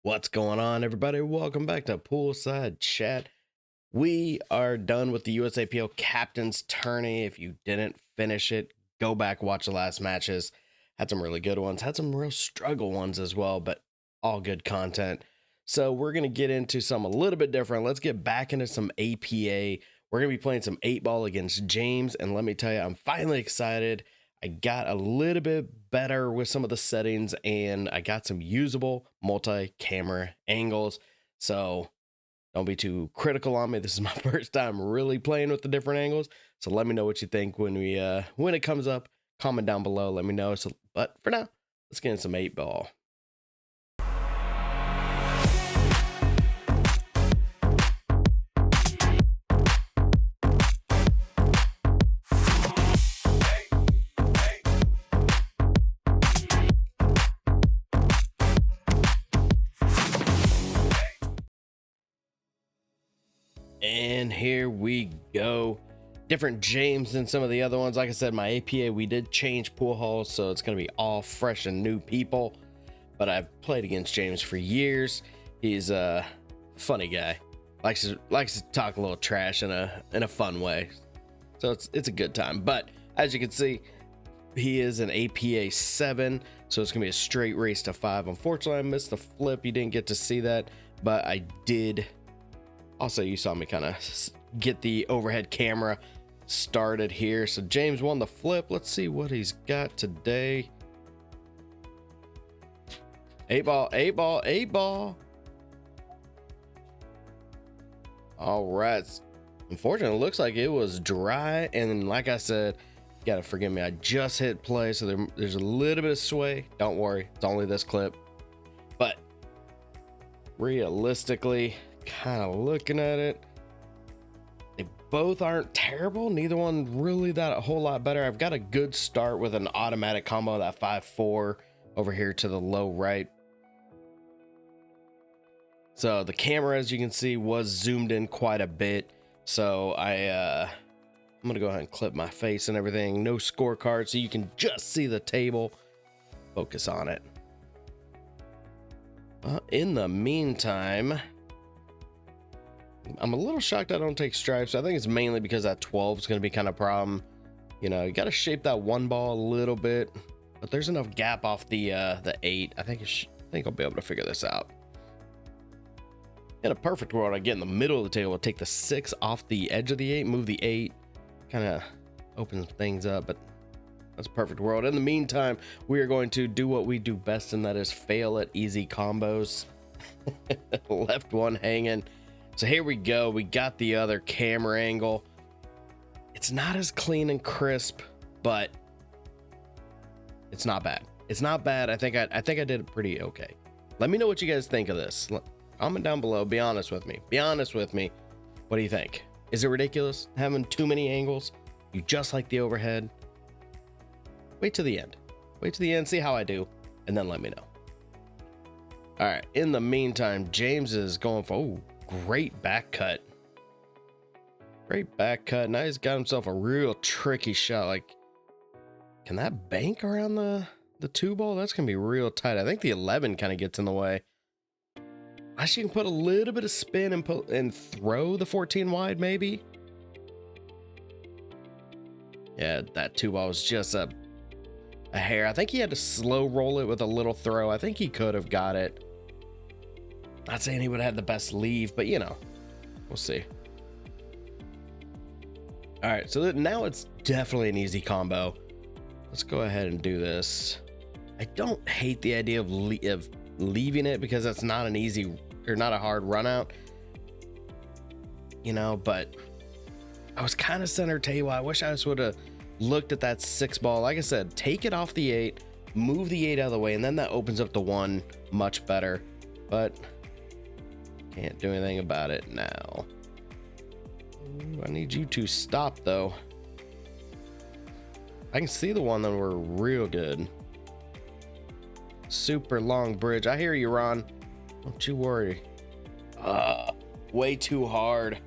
What's going on, everybody? Welcome back to Poolside Chat. We are done with the USAPL Captain's Tourney. If you didn't finish it, go back, watch the last matches. Had some really good ones, had some real struggle ones as well, but all good content. So we're going to get into something a little bit different. Let's get back into some APA. We're going to be playing some 8-ball against James, and let me tell you, I'm finally excited. I got a little bit better with some of the settings, and I got some usable multi-camera angles. So don't be too critical on me. This is my first time really playing with the different angles. So let me know what you think when it comes up. Comment down below. Let me know. But for now, let's get in some 8-ball. And here we go. Different James than some of the other ones. Like I said, my APA, we did change pool halls, so it's going to be all fresh and new people. But I've played against James for years. He's a funny guy. Likes to talk a little trash in a fun way. So it's a good time. But as you can see, he is an APA 7, so it's going to be a straight race to 5. Unfortunately, I missed the flip. You didn't get to see that, but I did. Also, you saw me kind of get the overhead camera started here. So James won the flip. Let's see what he's got today. 8-ball, 8-ball, 8-ball. All right. Unfortunately, it looks like it was dry. And like I said, you gotta forgive me. I just hit play, so there's a little bit of sway. Don't worry. It's only this clip. But realistically, kind of looking at it, they both aren't terrible. Neither one really that a whole lot better. I've got a good start with an automatic combo, that 5-4 over here to the low right. So the camera, as you can see, was zoomed in quite a bit. So I'm gonna go ahead and clip my face and everything. No scorecard, so you can just see the table. Focus on it. In the meantime, I'm a little shocked I don't take stripes. I think it's mainly because that 12 is going to be kind of a problem. You know, you got to shape that one ball a little bit, but there's enough gap off the 8. I think I'll be able to figure this out. In a perfect world, I get in the middle of the table, take the 6 off the edge of the 8, move the 8, kind of opens things up, but that's a perfect world. In the meantime, we are going to do what we do best, and that is fail at easy combos. Left one hanging. So here we go. We got the other camera angle. It's not as clean and crisp, but it's not bad. It's not bad. I think I did it pretty okay. Let me know what you guys think of this. Comment down below. Be honest with me. Be honest with me. What do you think? Is it ridiculous having too many angles? You just like the overhead? Wait till the end. Wait till the end. See how I do, and then let me know. All right. In the meantime, James is going for great back cut. Great back cut. Now he's got himself a real tricky shot. Like, can that bank around the 2-ball? That's gonna be real tight. I think the 11 kind of gets in the way. Actually, you can put a little bit of spin and throw the 14 wide, maybe. Yeah, that 2-ball was just a hair. I think he had to slow roll it with a little throw. I think he could have got it. Not saying he would have had the best leave, but you know, we'll see. All right, so now it's definitely an easy combo. Let's go ahead and do this. I don't hate the idea of leaving it because that's not an easy or not a hard run out, you know, but I was kind of center table. I wish I just would have looked at that 6-ball. Like I said, take it off the 8, move the 8 out of the way, and then that opens up the 1 much better, but can't do anything about it now. Ooh, I need you to stop, though. I can see the one that were real good. Super long bridge. I hear you, Ron. Don't you worry. Way too hard.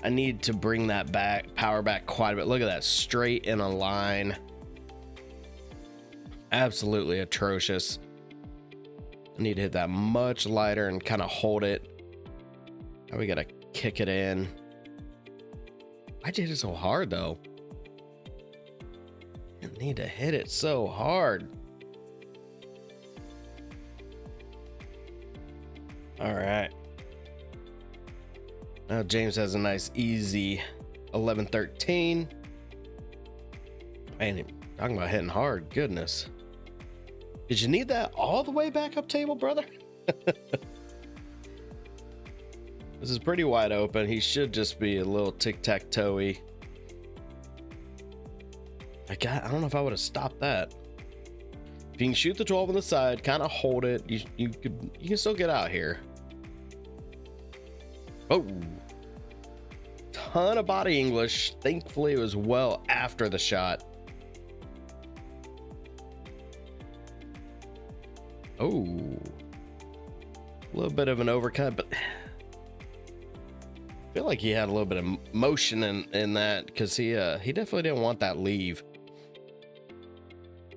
I need to bring that power back quite a bit. Look at that, straight in a line. Absolutely atrocious. I need to hit that much lighter and kind of hold it. Now we gotta kick it in. Why'd you hit it so hard though? You need to hit it so hard. All right. Now James has a nice easy 11-13. Man, talking about hitting hard. Goodness. Did you need that all the way back up table, brother? This is pretty wide open. He should just be a little tic-tac-toe-y. I don't know if I would have stopped that. If you can shoot the 12 on the side, kind of hold it, you can still get out here. Oh, ton of body English. Thankfully, it was well after the shot. Oh, a little bit of an overcut, but I feel like he had a little bit of motion in that because he definitely didn't want that leave.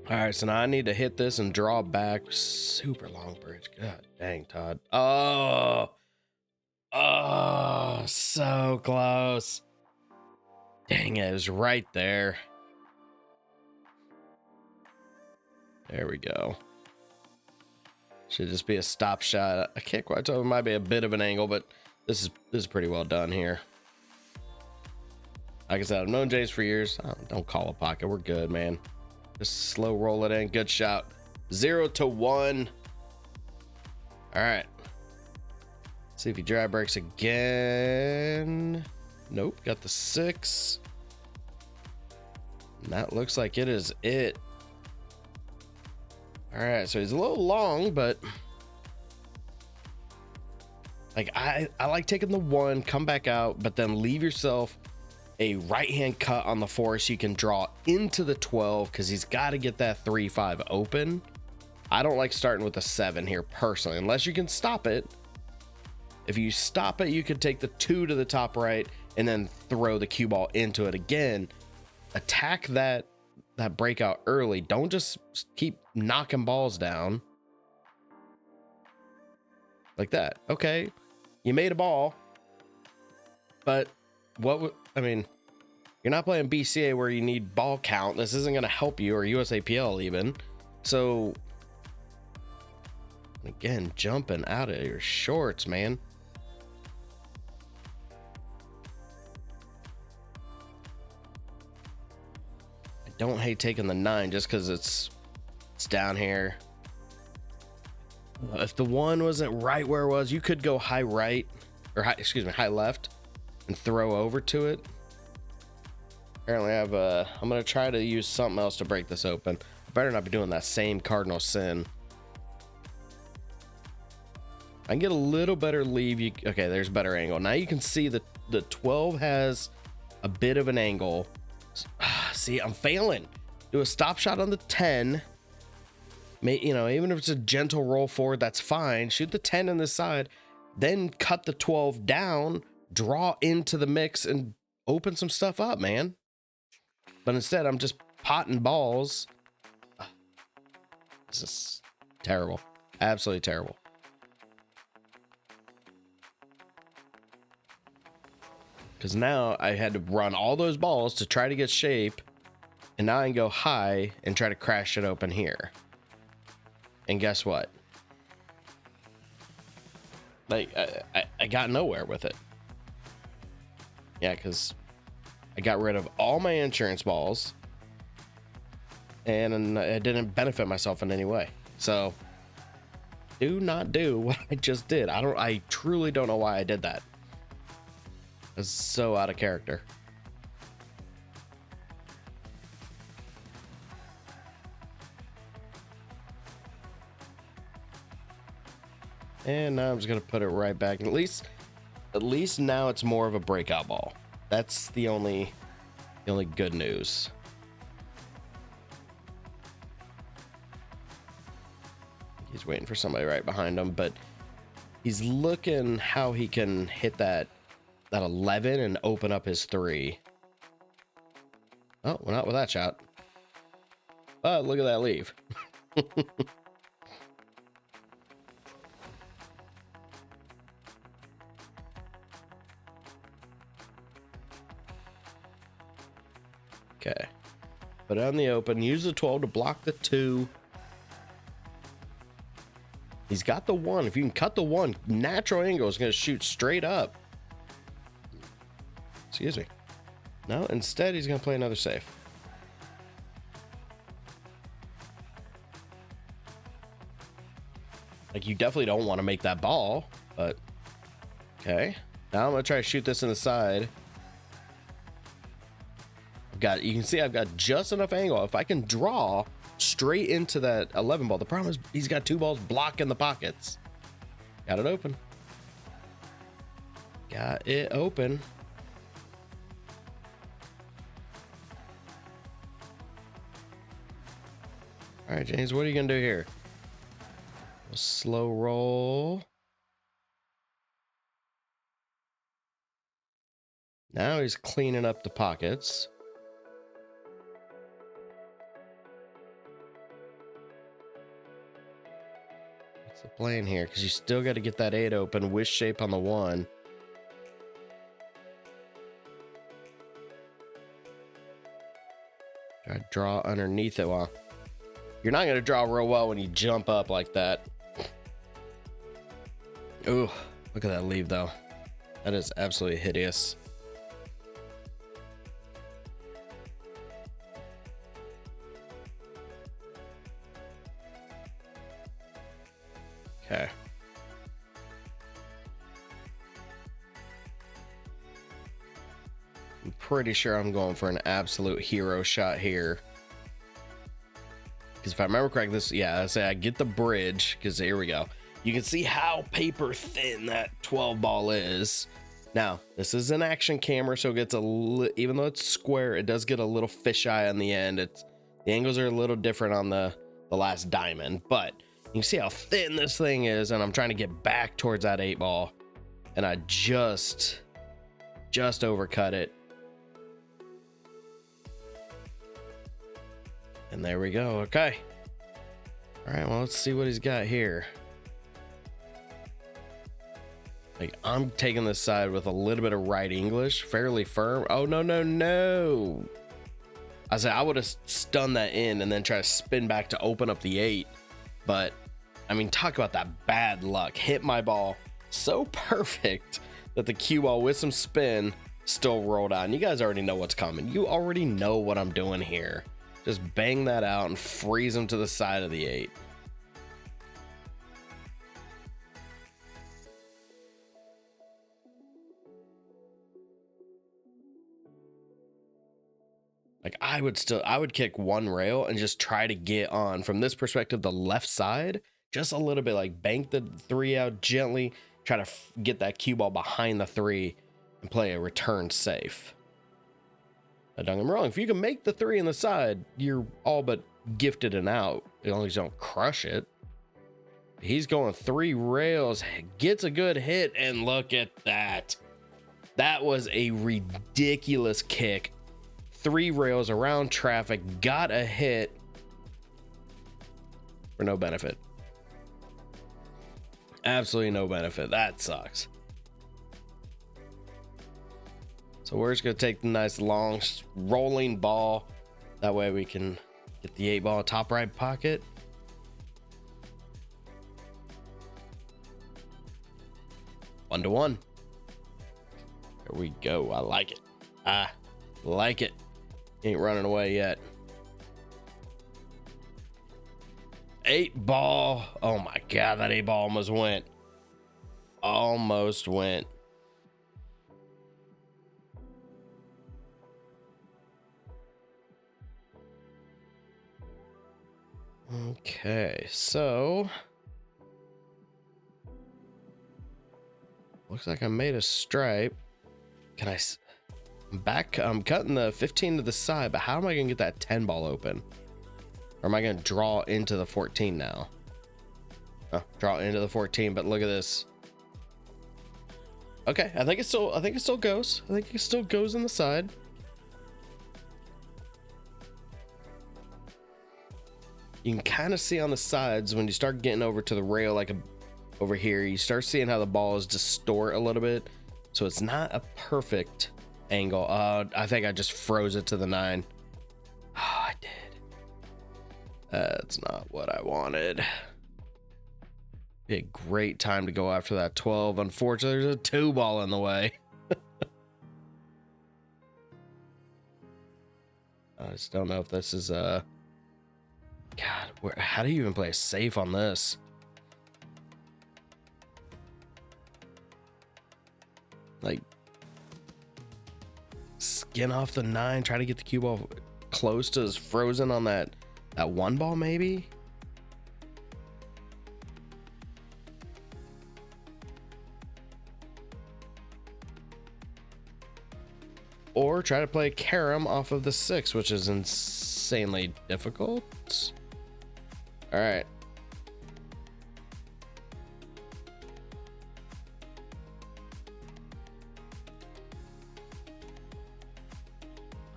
All right, so now I need to hit this and draw back. Super long bridge. God dang, Todd. Oh, so close. Dang it, it was right there. There we go. Should just be a stop shot. I can't quite tell. It might be a bit of an angle, but this is pretty well done here. Like I said, I've known James for years. Don't call a pocket. We're good, man. Just slow roll it in. Good shot. 0-1. All right. See if he dry breaks again. Nope. Got the 6. And that looks like it is it. All right. So he's a little long, but like I like taking the 1, come back out, but then leave yourself a right hand cut on the 4 so you can draw into the 12 because he's got to get that 3-5 open. I don't like starting with a 7 here personally, unless you can stop it. If you stop it, you could take the 2 to the top right and then throw the cue ball into it again. Attack that breakout early. Don't just keep knocking balls down like that. Okay, you made a ball, but I mean, you're not playing BCA where you need ball count. This isn't going to help you, or USAPL even. So again, jumping out of your shorts, man. I don't hate taking the 9 just because it's down here. If the 1 wasn't right where it was, you could go high right, or high left and throw over to it. Apparently I'm going to try to use something else to break this open. I better not be doing that same cardinal sin. I can get a little better leave. Okay, there's better angle. Now you can see the 12 has a bit of an angle. See, I'm failing. Do a stop shot on the 10. Even if it's a gentle roll forward, that's fine. Shoot the 10 on this side, then cut the 12 down, draw into the mix, and open some stuff up, man. But instead, I'm just potting balls. This is terrible. Absolutely terrible. Because now I had to run all those balls to try to get shape, and now I can go high and try to crash it open here. And guess what? Like, I got nowhere with it. Yeah, because I got rid of all my insurance balls, and I didn't benefit myself in any way. So do not do what I just did. I truly don't know why I did that. It's so out of character. And now I'm just gonna put it right back. At least now it's more of a breakout ball. That's the only good news. He's waiting for somebody right behind him, but he's looking how he can hit that 11 and open up his 3. Oh, well, not with that shot. But look at that leave. Okay. Put it on the open. Use the 12 to block the 2. He's got the 1. If you can cut the 1, natural angle is going to shoot straight up. Excuse me. No, instead he's going to play another safe. Like, you definitely don't want to make that ball, but okay. Now I'm going to try to shoot this in the side. You can see I've got just enough angle. If I can draw straight into that 11 ball, the problem is he's got 2 balls blocking the pockets. Got it open. Got it open. All right, James, what are you gonna do here? A slow roll. Now he's cleaning up the pockets. What's the plan here? Because you still got to get that 8 open. Wish shape on the 1. Try to draw underneath it. Well, you're not going to draw real well when you jump up like that. Ooh, look at that leave, though. That is absolutely hideous. Okay. I'm pretty sure I'm going for an absolute hero shot here. Because if I remember correctly, I say I get the bridge, because here we go. You can see how paper thin that 12 ball is. Now, this is an action camera, so it gets even though it's square, it does get a little fisheye on the end. The angles are a little different on the last diamond, but you can see how thin this thing is, and I'm trying to get back towards that 8 ball, and I just overcut it. And there we go. Okay. All right, well, let's see what he's got here. Like, I'm taking this side with a little bit of right English, fairly firm. Oh, no. I said I would have stunned that in and then try to spin back to open up the 8. But, I mean, talk about that bad luck. Hit my ball so perfect that the cue ball with some spin still rolled out. And you guys already know what's coming. You already know what I'm doing here. Just bang that out and freeze him to the side of the 8. Like, I would kick 1 rail and just try to get on from this perspective, the left side, just a little bit, like bank the 3 out gently, try to get that cue ball behind the 3 and play a return safe. Now, don't get me wrong, if you can make the 3 in the side, you're all but gifted an out, as long as you don't crush it. He's going 3 rails, gets a good hit, and look at that. That was a ridiculous kick. 3 rails around traffic, got a hit for no benefit. Absolutely no benefit. That sucks. So we're just going to take the nice long rolling ball. That way we can get the 8 ball top right pocket. One to one. There we go. I like it. I like it. Ain't running away yet. 8 ball. Oh my God, that 8 ball almost went. Almost went. Okay, so looks like I made a stripe. Can I? I'm cutting the 15 to the side, but how am I gonna get that 10 ball open? Or am I gonna draw into the 14 now? Oh, draw into the 14, but look at this. Okay, I think it still goes. I think it still goes in the side. You can kind of see on the sides when you start getting over to the rail, like over here, you start seeing how the balls distort a little bit. So it's not a perfect angle. I think I just froze it to the 9. That's not what I wanted. Be a great time to go after that 12. Unfortunately, there's a 2 ball in the way. I just don't know if this is God, how do you even play safe on this? Like, skin off the 9, try to get the cue ball close to his frozen on that 1 ball maybe. Or try to play carom off of the 6, which is insanely difficult. All right.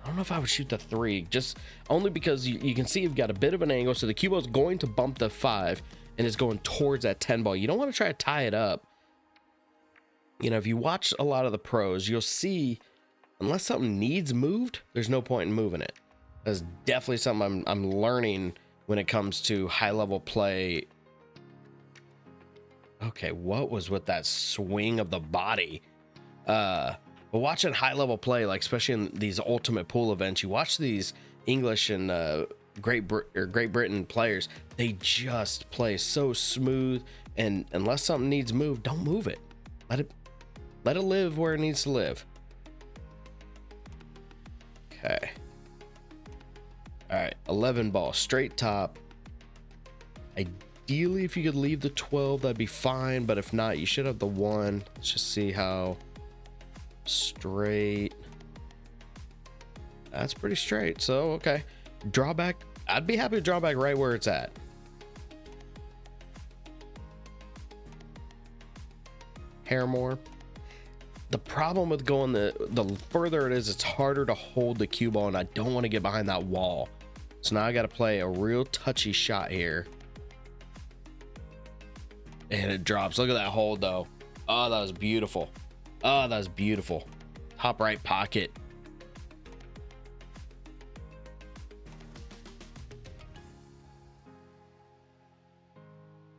I don't know if I would shoot the 3, just only because you can see you've got a bit of an angle, so the cue ball is going to bump the 5 and it's going towards that 10 ball. You don't want to try to tie it up. You know, if you watch a lot of the pros, you'll see unless something needs moved, there's no point in moving it. That's definitely something I'm learning when it comes to high level play. Okay, what was with that swing of the body? But watching high level play, like especially in these ultimate pool events, you watch these English and Great Britain players, they just play so smooth, and unless something needs moved, don't move it. Let it live where it needs to live. Okay. All right, 11 ball, straight top. Ideally, if you could leave the 12, that'd be fine, but if not, you should have the 1. Let's just see how straight. That's pretty straight, so okay. Draw back. I'd be happy to draw back right where it's at. Hairmore. The problem with going the further it is, it's harder to hold the cue ball, and I don't want to get behind that wall. So now I got to play a real touchy shot here. And it drops. Look at that hold, though. Oh, that was beautiful. Oh, that was beautiful. Top right pocket.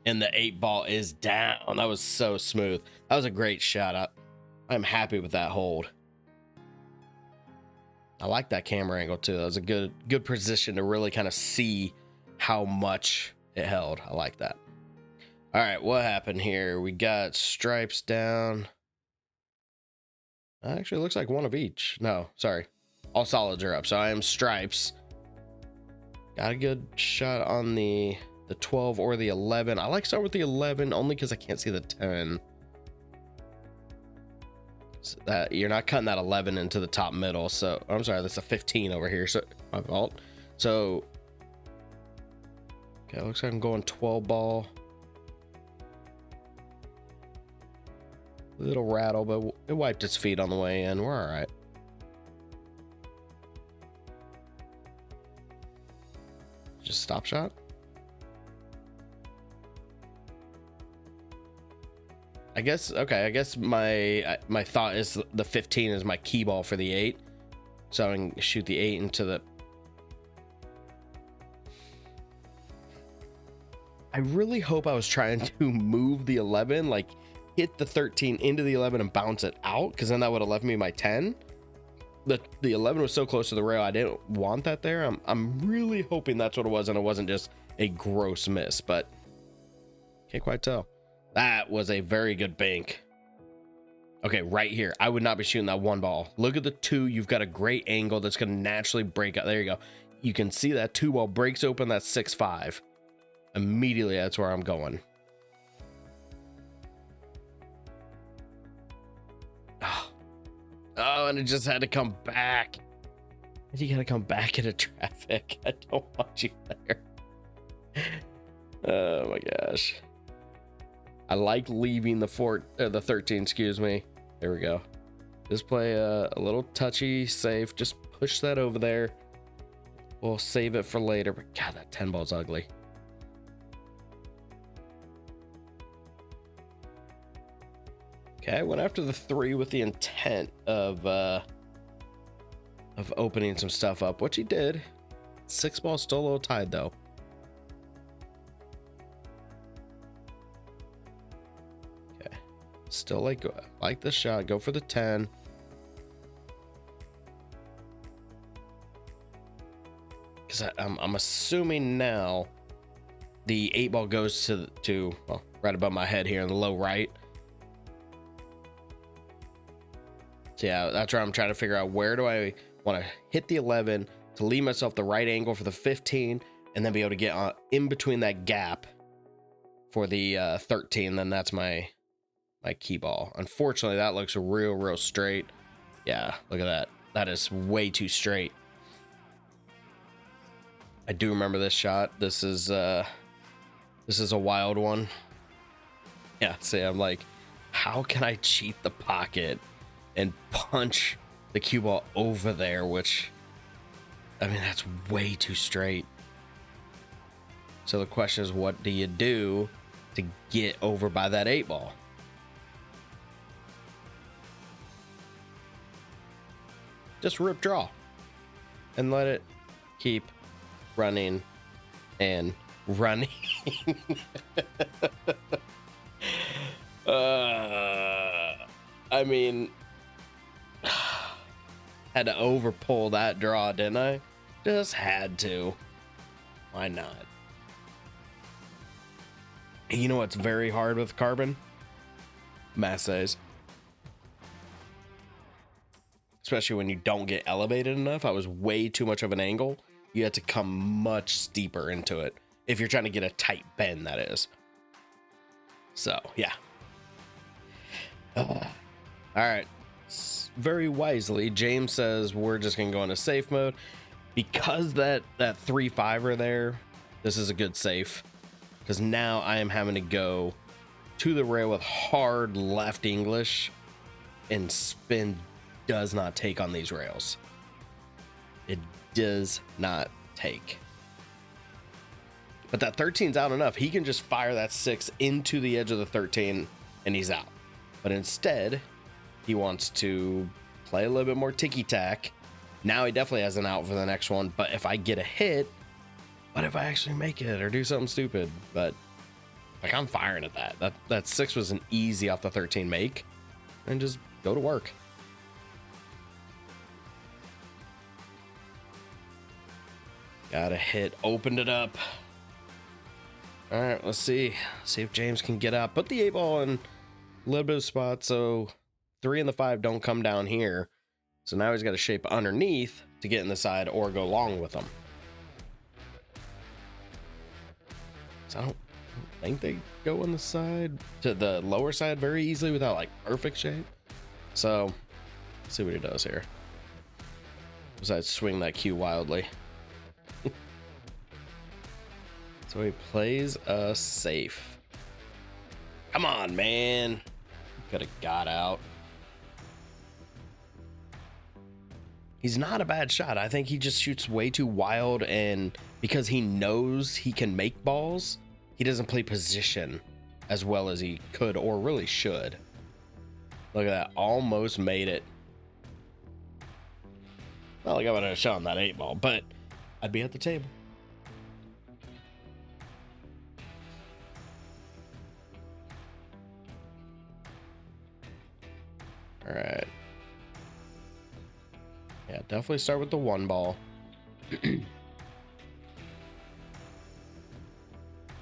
And the 8 ball is down. That was so smooth. That was a great shot. I'm happy with that hold. I like that camera angle too. That was a good position to really kind of see how much it held. I like that. All right, what happened here? We got stripes down. Actually, it looks like one of each. No, sorry. All solids are up. So I am stripes. Got a good shot on the 12 or the 11. I like to start with the 11 only because I can't see the 10. So that you're not cutting that 11 into the top middle. So I'm sorry, that's a 15 over here. So my fault. So okay, looks like I'm going 12 ball. Little rattle, but it wiped its feet on the way in. We're all right. Just stop shot. I guess, okay, I guess my thought is the 15 is my key ball for the 8. So I can shoot the 8 into the... I really hope I was trying to move the 11, like hit the 13 into the 11 and bounce it out, because then that would have left me my 10. The 11 was so close to the rail, I didn't want that there. I'm really hoping that's what it was, and it wasn't just a gross miss, but can't quite tell. That was a very good bank. Okay, right here. I would not be shooting that 1 ball. Look at the 2. You've got a great angle that's going to naturally break out. There you go. You can see that 2 ball breaks open that 6-5. Immediately, that's where I'm going. Oh, and it just had to come back. You got to come back into traffic. I don't want you there. Oh my gosh. I like leaving the 13, excuse me. There we go. Just play a little touchy, safe. Just push that over there. We'll save it for later. But God, that 10 ball's ugly. Okay, I went after the 3 with the intent of opening some stuff up, which he did. 6 ball still a little tied though. Still like the shot. Go for the 10. Because I'm assuming now the 8 ball goes to well, right above my head here in the low right. So yeah, that's where I'm trying to figure out where do I want to hit the 11 to leave myself the right angle for the 15 and then be able to get in between that gap for the 13. Then that's my key ball. Unfortunately, that looks real straight. Yeah, look at that. That is way too straight. I do remember this shot. This is a wild one. Yeah, see, I'm like, how can I cheat the pocket and punch the cue ball over there? Which, I mean, that's way too straight. So the question is, what do you do to get over by that 8 ball? Just rip draw and let it keep running and running. I mean, had to over pull that draw, didn't I? Just had to. Why not? You know what's very hard with carbon? Massays. Especially when you don't get elevated enough. I was way too much of an angle. You have to come much steeper into it if you're trying to get a tight bend, that is. So yeah. All right, very wisely James says we're just gonna go into safe mode because that 3-5er there. This is a good safe because now I am having to go to the rail with hard left English, and spin does not take on these rails. It does not take. But that 13's out enough. He can just fire that 6 into the edge of the 13 and he's out. But instead, he wants to play a little bit more ticky-tack. Now he definitely has an out for the next one. But if I get a hit, what if I actually make it or do something stupid? But like, I'm firing at that. That 6 was an easy off the 13 make. And just go to work. Got a hit, opened it up. All right, let's see if James can get up. Put the 8 ball in a little bit of spot so 3 and the 5 don't come down here. So now he's got to shape underneath to get in the side or go long with them. So I don't think they go on the side to the lower side very easily without like perfect shape. So let's see what he does here. Besides swing that cue wildly. So he plays a safe. Come on, man. Could have got out. He's not a bad shot. I think he just shoots way too wild, and because he knows he can make balls, he doesn't play position as well as he could or really should. Look at that. Almost made it. Not like I would have shot on that 8 ball, but I'd be at the table. All right. Yeah, definitely start with the 1 ball. Did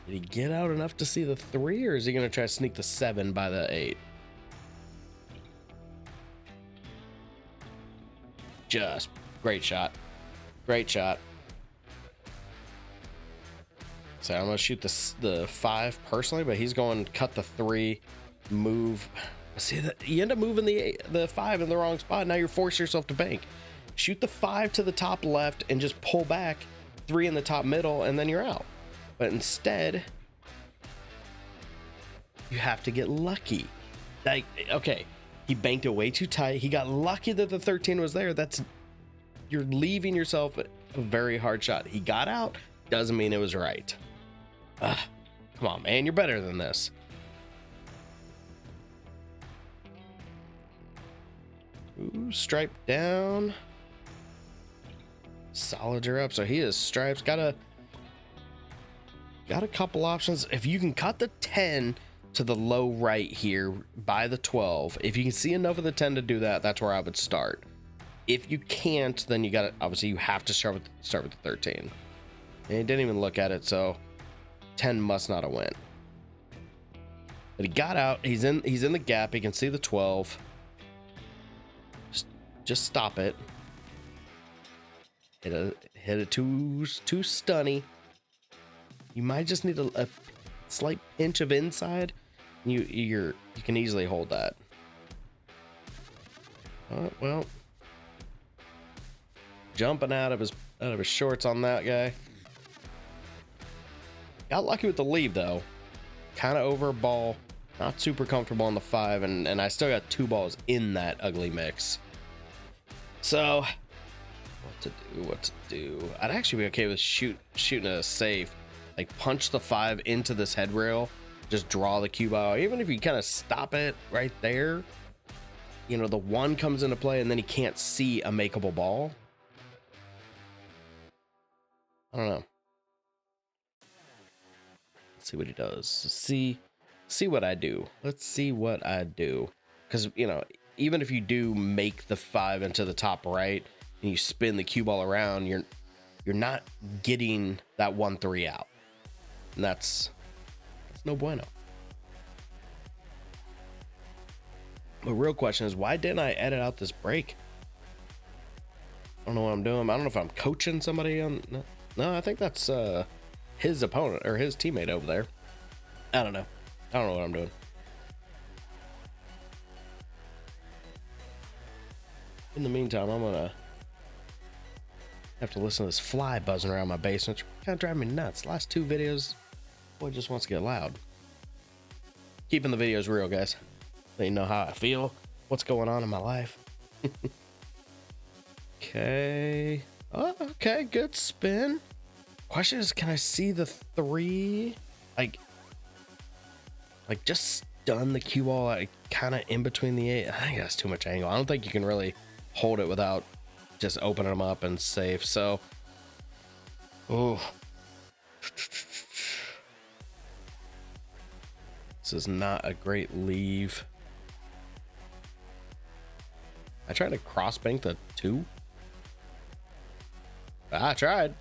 he get out enough to see the 3, or is he going to try to sneak the 7 by the 8? Just great shot. Great shot. So I'm going to shoot the 5 personally, but he's going to cut the 3, move. See that you end up moving the 5 in the wrong spot. Now you're forcing yourself to bank. Shoot the 5 to the top left and just pull back 3 in the top middle, and then you're out. But instead, you have to get lucky. Like, okay, he banked it way too tight. He got lucky that the 13 was there. You're leaving yourself a very hard shot. He got out, doesn't mean it was right. Come on, man, you're better than this. Ooh, stripe down. Solider up. So he is stripes. Got a couple options. If you can cut the 10 to the low right here by the 12. If you can see enough of the 10 to do that, that's where I would start. If you can't, then you got to, obviously you have to start with the 13. And he didn't even look at it, so 10 must not have went. But he got out. He's in the gap. He can see the 12. Just stop it. Hit it too stunny. You might just need a slight pinch of inside. You can easily hold that. Well, jumping out of his shorts on that guy. Got lucky with the lead though. Kind of over a ball. Not super comfortable on the 5, and I still got 2 balls in that ugly mix. So, what to do? I'd actually be okay with shooting a safe. Like, punch the 5 into this head rail. Just draw the cube out. Even if you kind of stop it right there, you know, the 1 comes into play, and then he can't see a makeable ball. I don't know. Let's see what he does. See what I do. Let's see what I do. Because, you know, even if you do make the 5 into the top right and you spin the cue ball around, you're not getting that 1-3 out. And that's no bueno. The real question is, why didn't I edit out this break? I don't know what I'm doing. I don't know if I'm coaching somebody on. No, I think that's his opponent or his teammate over there. I don't know. I don't know what I'm doing. In the meantime, I'm gonna have to listen to this fly buzzing around my basement. It's kind of driving me nuts. Last 2 videos, boy just wants to get loud. Keeping the videos real, guys. Let you know how I feel, what's going on in my life. Okay. Oh, okay, good spin. Question is, can I see the 3? Like just stun the cue ball like kind of in between the 8. I think that's too much angle. I don't think you can really hold it without just opening them up and safe. So, oh, this is not a great leave. I tried to cross bank the 2. I tried.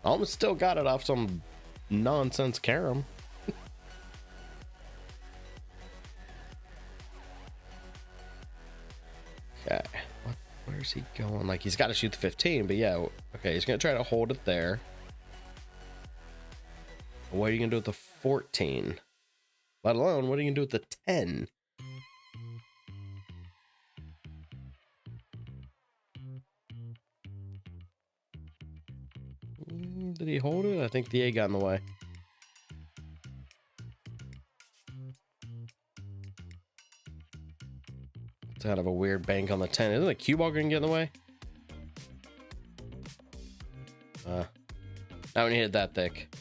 Almost still got it off some nonsense carom. Okay, where's he going? Like, he's got to shoot the 15, but yeah, okay, he's gonna try to hold it there. What are you gonna do with the 14? Let alone, what are you gonna do with the 10? Did he hold it? I think the 8 got in the way. It's kind of a weird bank on the 10. Isn't the cue ball gonna get in the way? Not when you hit that thick.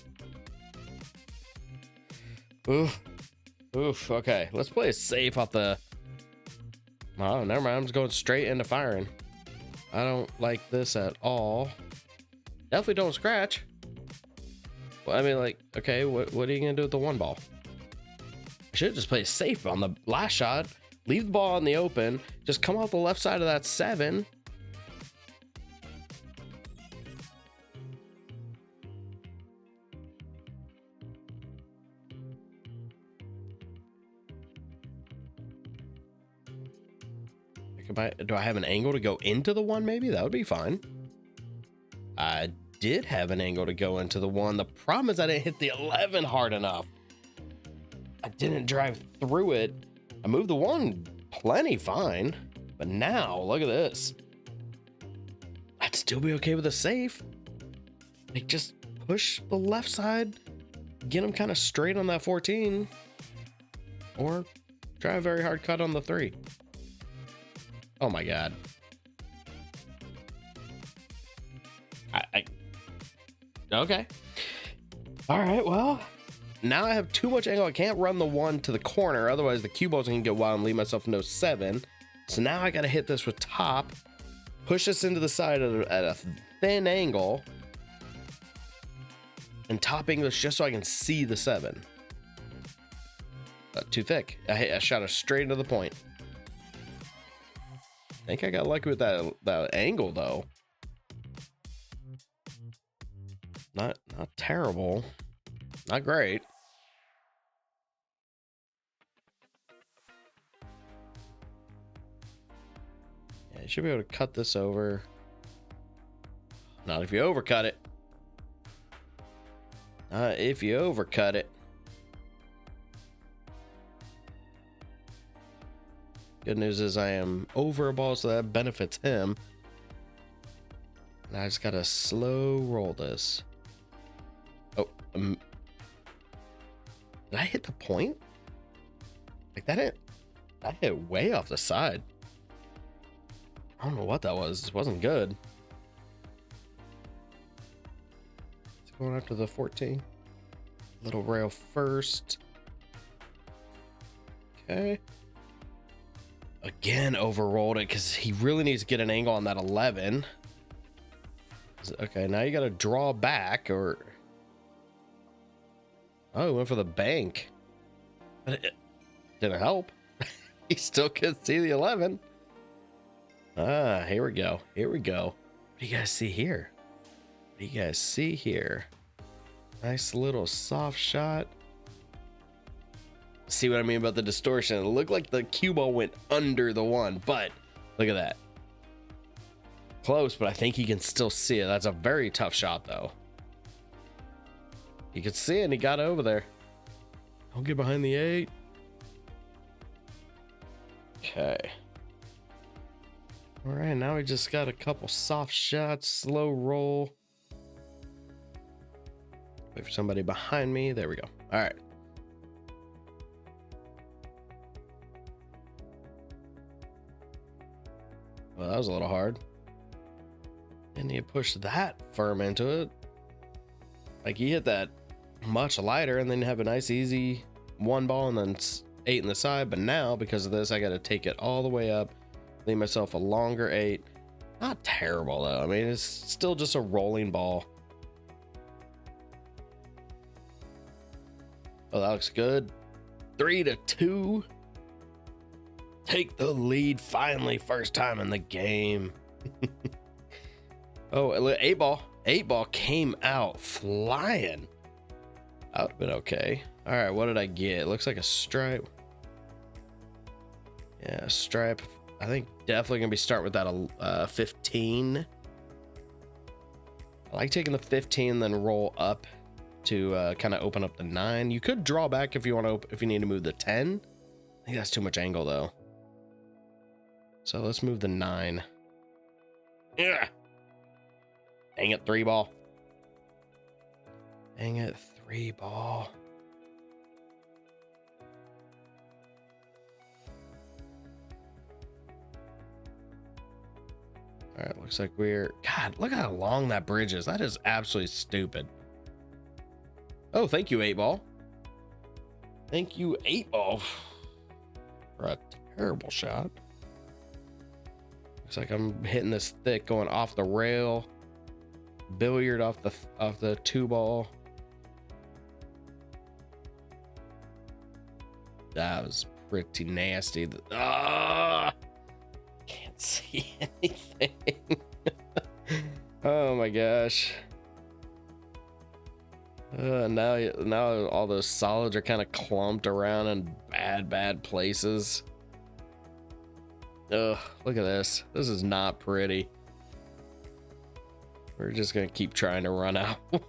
Oof. Oof. Okay, let's play it safe off the. Oh, never mind. I'm just going straight into firing. I don't like this at all. Definitely don't scratch. Well, I mean, like, okay, what are you gonna do with the 1 ball? I should just play safe on the last shot. Leave the ball in the open. Just come off the left side of that 7. Do I have an angle to go into the 1? Maybe that would be fine. I did have an angle to go into the 1. The problem is I didn't hit the 11 hard enough. I didn't drive through it. I moved the 1 plenty fine, but now look at this. I'd still be okay with a safe. Like, just push the left side, get him kind of straight on that 14, or try a very hard cut on the 3. Oh my God. Okay. All right, well, now I have too much angle. I can't run the 1 to the corner, otherwise the cue ball's gonna get wild and leave myself no 7. So now I gotta hit this with top, push this into the side at a thin angle, and top English just so I can see the 7. too thick. I shot it straight into the point. I think I got lucky with that angle though. Not terrible. Not great. Yeah, you should be able to cut this over. Not if you overcut it. Not if you overcut it. Good news is I am over a ball, so that benefits him. And I just gotta slow roll this. Oh, did I hit the point? Like that hit way off the side. I don't know what that was. It wasn't good. It's going after the 14. Little rail first. Okay. Again, overrolled it because he really needs to get an angle on that 11. Okay, now you got to draw back or... Oh, he went for the bank. But it didn't help. He still couldn't see the 11. Ah, here we go. Here we go. What do you guys see here? What do you guys see here? Nice little soft shot. See what I mean about the distortion? It looked like the cue ball went under the one, but look at that. Close, but I think he can still see it. That's a very tough shot, though. He could see it, and he got over there. Don't get behind the 8. Okay. All right, now we just got a couple soft shots, slow roll. Wait for somebody behind me. There we go. All right. Well, that was a little hard. And you push that firm into it. Like you hit that much lighter and then have a nice easy one ball and then 8 in the side. But now because of this, I got to take it all the way up, leave myself a longer 8. Not terrible though. I mean, it's still just a rolling ball. Oh, that looks good. 3-2. Take the lead finally, first time in the game. Oh, 8 ball. 8 ball came out flying. That would have been okay. All right, what did I get? It looks like a stripe. Yeah, stripe. I think definitely gonna be starting with that 15. I like taking the 15, then roll up to kind of open up the 9. You could draw back if you want to, if you need to move the 10. I think that's too much angle though. So let's move the 9. Yeah. Dang it, 3 ball. Dang it, 3 ball. All right, looks like we're... God, look how long that bridge is. That is absolutely stupid. Oh, thank you, 8 ball. Thank you, 8 ball. For a terrible shot. Looks like I'm hitting this thick, going off the rail. Billiard off the 2 ball. That was pretty nasty. Ah, can't see anything. Oh my gosh. Now all those solids are kind of clumped around in bad places. Ugh, look at this. This is not pretty. We're just gonna keep trying to run out one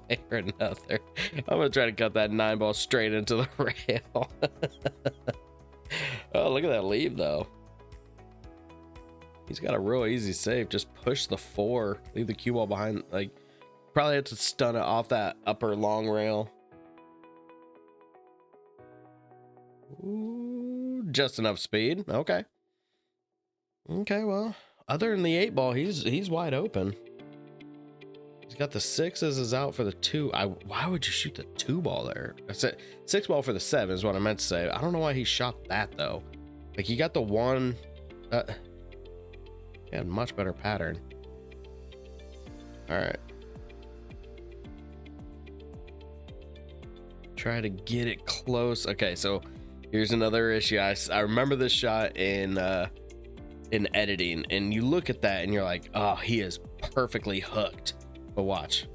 way or another. I'm gonna try to cut that 9 ball straight into the rail. Oh, look at that leave though. He's got a real easy save. Just push the 4, leave the cue ball behind. Like, probably have to stun it off that upper long rail. Ooh, just enough speed. Okay. Okay, well, other than the 8 ball, he's wide open. He's got the 6s is out for the 2. Why would you shoot the 2 ball there? I said 6 ball for the 7 is what I meant to say. I don't know why he shot that though. Like he got the 1. He had a much better pattern. All right. Try to get it close. Okay, so Here's another issue. I remember this shot in editing, and you look at that and you're like, oh, he is perfectly hooked. But watch.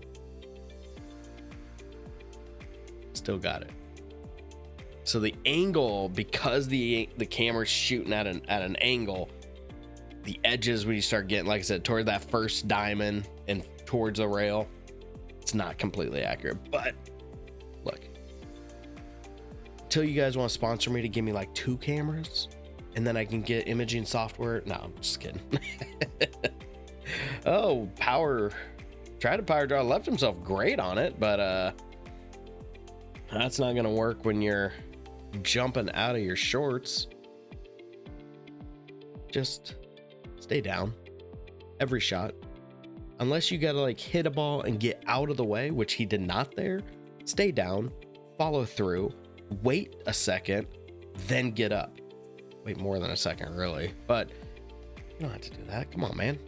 Still got it. So the angle, because the camera's shooting at an angle, the edges, when you start getting, like I said, toward that first diamond and towards the rail, it's not completely accurate. But look, until you guys want to sponsor me to give me like 2 cameras and then I can get imaging software. No, I'm just kidding. Oh, tried to power draw, left himself great on it, but that's not gonna work when you're jumping out of your shorts. Just stay down every shot, unless you gotta like hit a ball and get out of the way, which he did not there. Stay down, follow through, wait a second, then get up. Wait more than a second, really, but you don't have to do that. Come on, man.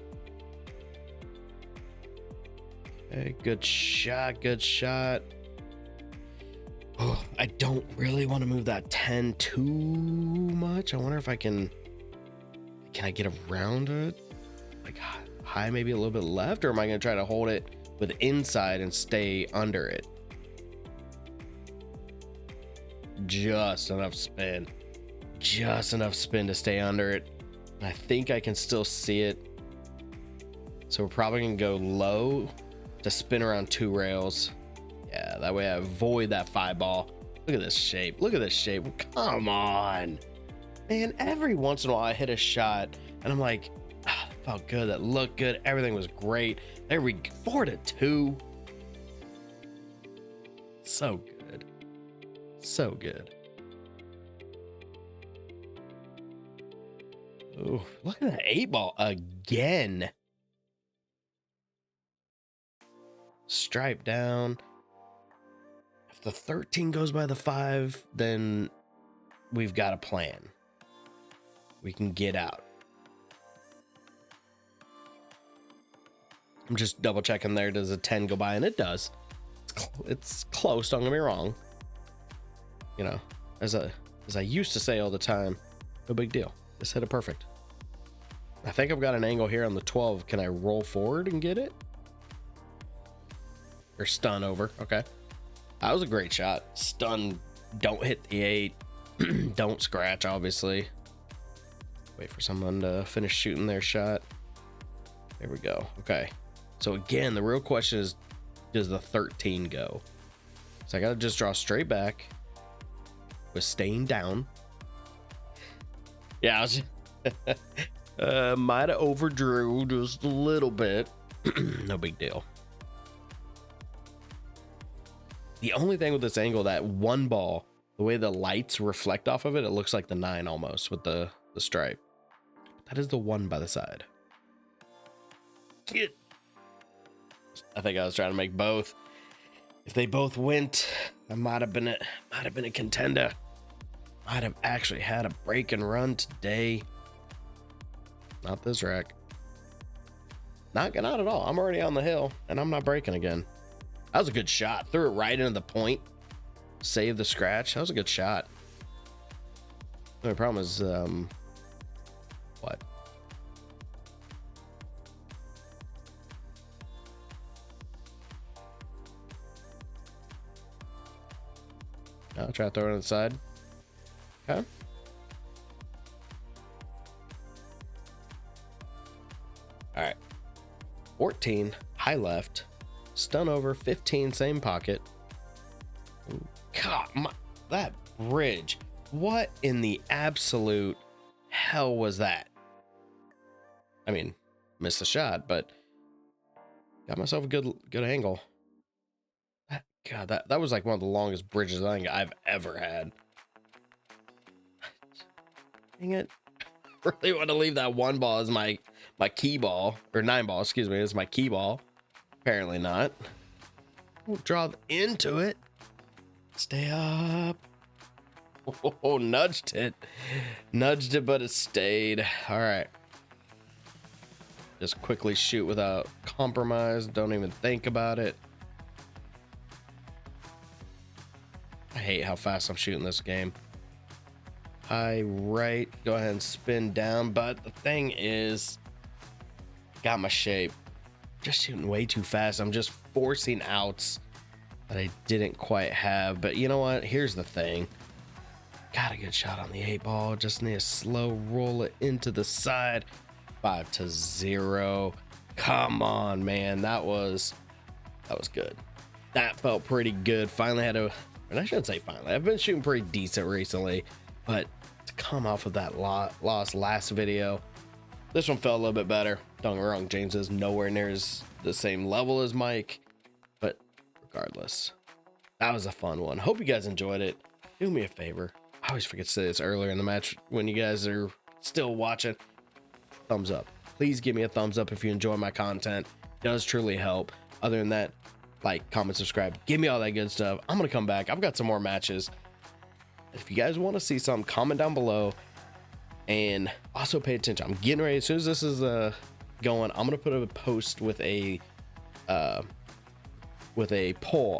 Okay, good shot, good shot. Oh, I don't really want to move that 10 too much. I wonder if I can I get around it? Like high, maybe a little bit left, or am I going to try to hold it with inside and stay under it? Just enough spin. Just enough spin to stay under it. I think I can still see it. So we're probably going to go low to spin around 2 rails. Yeah, that way I avoid that 5 ball. Look at this shape. Look at this shape. Come on. Man, every once in a while I hit a shot and I'm like, that felt good. That looked good. Everything was great. There we go. 4-2. So good. So good. Oh, look at that 8 ball again. Stripe down. If the 13 goes by the 5, then we've got a plan. We can get out. I'm just double checking there. Does a 10 go by? And it does. It's close, don't get me wrong. You know, as I used to say all the time, no big deal. Just hit it perfect. I think I've got an angle here on the 12. Can I roll forward and get it? Or stun over. Okay. That was a great shot. Stun. Don't hit the 8. Don't scratch, obviously. Wait for someone to finish shooting their shot. There we go. Okay. So again, the real question is, does the 13 go? So I got to just draw straight back with staying down. Yeah, I was might have overdrew just a little bit. No big deal. The only thing with this angle, that 1 ball, the way the lights reflect off of it, it looks like the 9 almost with the stripe. That is the 1 by the side. Get. I think I was trying to make both. If they both went, I might have been a contender. Might have actually had a break and run today. Not this rack. Not at all. I'm already on the hill and I'm not breaking again. That was a good shot. Threw it right into the point. Save the scratch. That was a good shot. The only problem is, what? I'll try to throw it on the side. Okay. All right. 14, high left. Stun over, 15, same pocket. God, that bridge. What in the absolute hell was that? I mean, missed the shot, but got myself a good angle. God, that was like one of the longest bridges I think I've ever had. Dang it. I really want to leave that 1 ball as my key ball, or 9 ball, excuse me, as my key ball. Apparently not. We'll draw into it. Stay up. Oh, nudged it. Nudged it, but it stayed. All right. Just quickly shoot without compromise. Don't even think about it. I hate how fast I'm shooting this game. high right. Go ahead and spin down. But the thing is, got my shape. Just shooting way too fast. I'm just forcing outs that I didn't quite have. But you know what? Here's the thing. Got a good shot on the 8-ball. Just need to slow roll it into the side. 5-0. Come on, man. That was good. That felt pretty good. Finally had to, and I shouldn't say finally. I've been shooting pretty decent recently, but to come off of that loss last video, this one felt a little bit better. Don't get me wrong, James is nowhere near the same level as Mike, but regardless, that was a fun one. Hope you guys enjoyed it. Do me a favor. I always forget to say this earlier in the match when you guys are still watching. Thumbs up. Please give me a thumbs up if you enjoy my content. It does truly help. Other than that, like, comment, subscribe, give me all that good stuff. I'm gonna come back. I've got some more matches. If you guys want to see something, comment down below, and also pay attention. I'm getting ready. As soon as this is going, I'm gonna put a post with a poll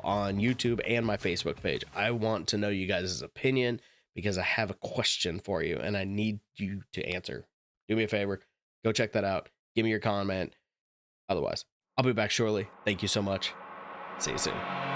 on YouTube and my Facebook page. I want to know you guys' opinion because I have a question for you and I need you to answer. Do me a favor, go check that out. Give me your comment. Otherwise, I'll be back shortly. Thank you so much. See you soon.